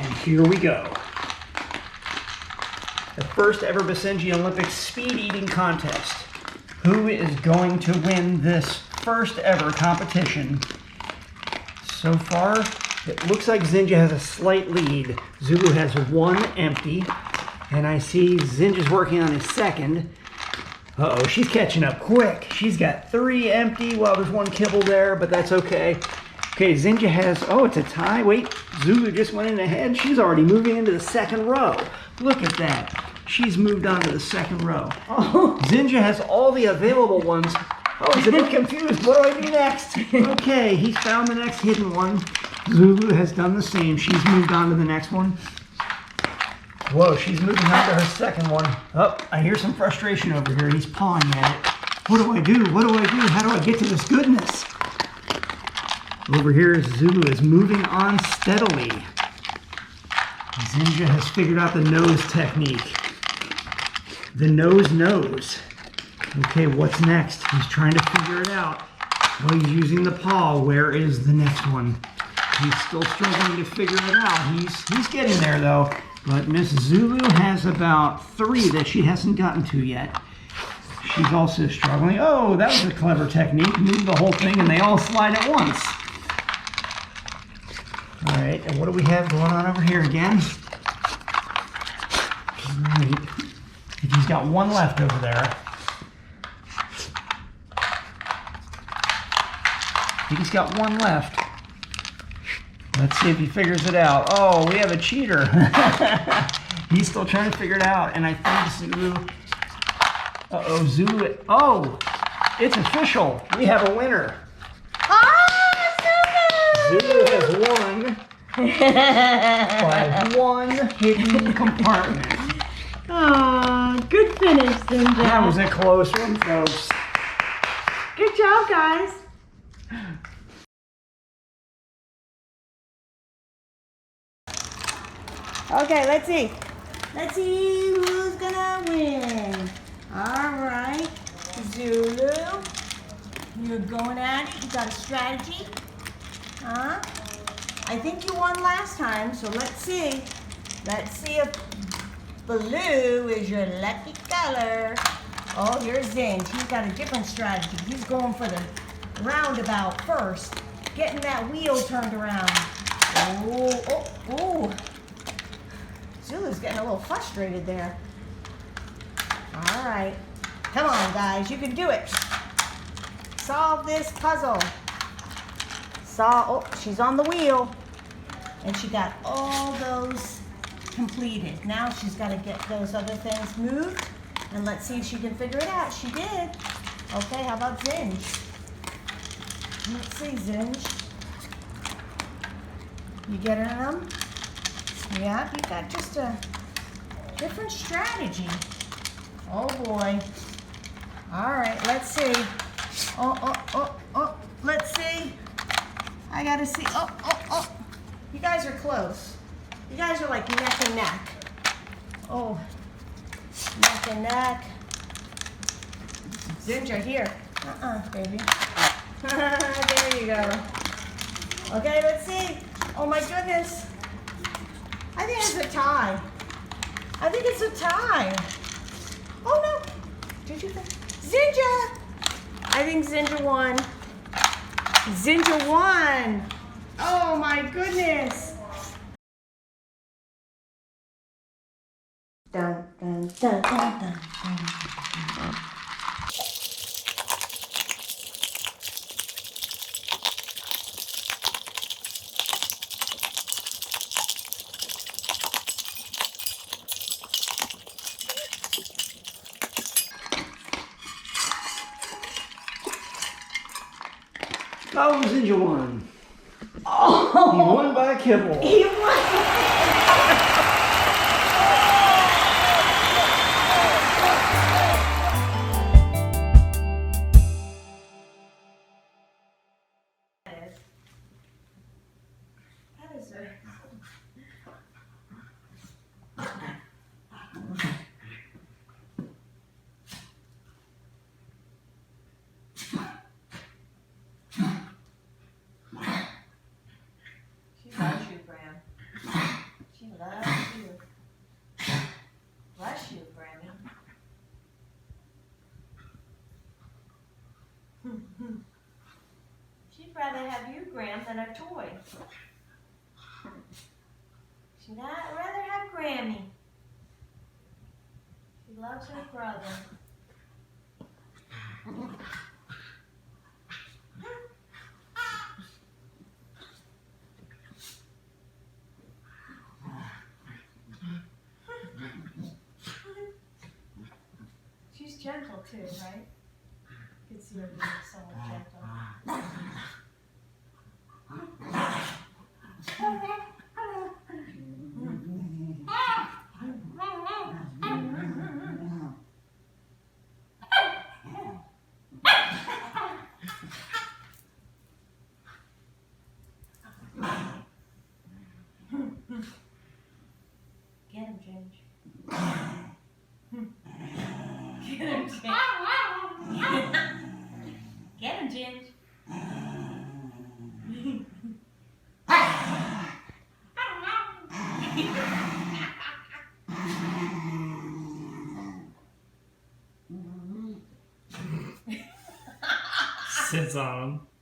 And here we go. The first ever Basenji Olympics speed eating contest. Who is going to win this first ever competition? So far, it looks like Zinja has a slight lead. Zulu has one empty, and I see Zinja's working on his second. Uh-oh, she's catching up quick. She's got 3 empty. Well, there's 1 kibble there, but that's okay. Okay, Zinja has, oh, it's a tie. Wait, Zulu just went in ahead. She's already moving into the second row. Look at that. She's moved on to the second row. Oh, Zinja has all the available ones. Oh, he's a bit confused. What do I do next? Okay, he's found the next hidden one. Zulu has done the same. She's moved on to the next one. Whoa, she's moving on to her second one. Oh, I hear some frustration over here. He's pawing at it. What do I do? What do I do? How do I get to this goodness? Over here, Zulu is moving on steadily. Zinja has figured out the nose technique. The nose knows. Okay, what's next? He's trying to figure it out. Oh, he's using the paw. Where is the next one? He's still struggling to figure it out. He's getting there, though. But Miss Zulu has about 3 that she hasn't gotten to yet. She's also struggling. Oh, that was a clever technique. Move the whole thing and they all slide at once. All right, and what do we have going on over here again? All right. He's got 1 left over there. I think he's got 1 left. Let's see if he figures it out. Oh, we have a cheater. He's still trying to figure it out, and I think Zulu... Uh-oh, Zulu... Oh, it's official. We have a winner. Oh, Zulu has won by 1 hidden compartment. Oh, good finish, Zinja. That was a close one, folks. Good job, guys. Okay, let's see. Let's see who's gonna win. All right, Zulu, you're going at it. You got a strategy, huh? I think you won last time, so let's see. Let's see if blue is your lucky color. Oh, here's Zinj. He's got a different strategy. He's going for the roundabout first, getting that wheel turned around. Oh. Zulu's getting a little frustrated there. All right. Come on, guys. You can do it. Solve this puzzle. Oh, she's on the wheel. And she got all those completed. Now she's got to get those other things moved. And let's see if she can figure it out. She did. Okay, how about Zinj? Let's see, Zinj. You getting them? Yeah, you got just a different strategy. Oh boy. All right, let's see. Oh, let's see. I gotta see. Oh. You guys are close. You guys are like neck and neck. Oh, neck and neck. Zinja, here. Baby. There you go. Okay, let's see. Oh my goodness. I think it's a tie. Oh no. Did you think? Zinja! I think Zinja won. Zinja won. Oh my goodness. Dun, dun, dun, dun, dun, dun. Oh, Zinja won. Oh, he won by a kibble. He won. That is a... She loves you, Graham. She'd rather have you, Graham, than a toy. She'd rather have Grammy. She loves her brother. She's gentle too, right? You can see her being somewhat gentle. Get him, Ginge. Get him, Ginge. Get him, Ginge. Sits on him.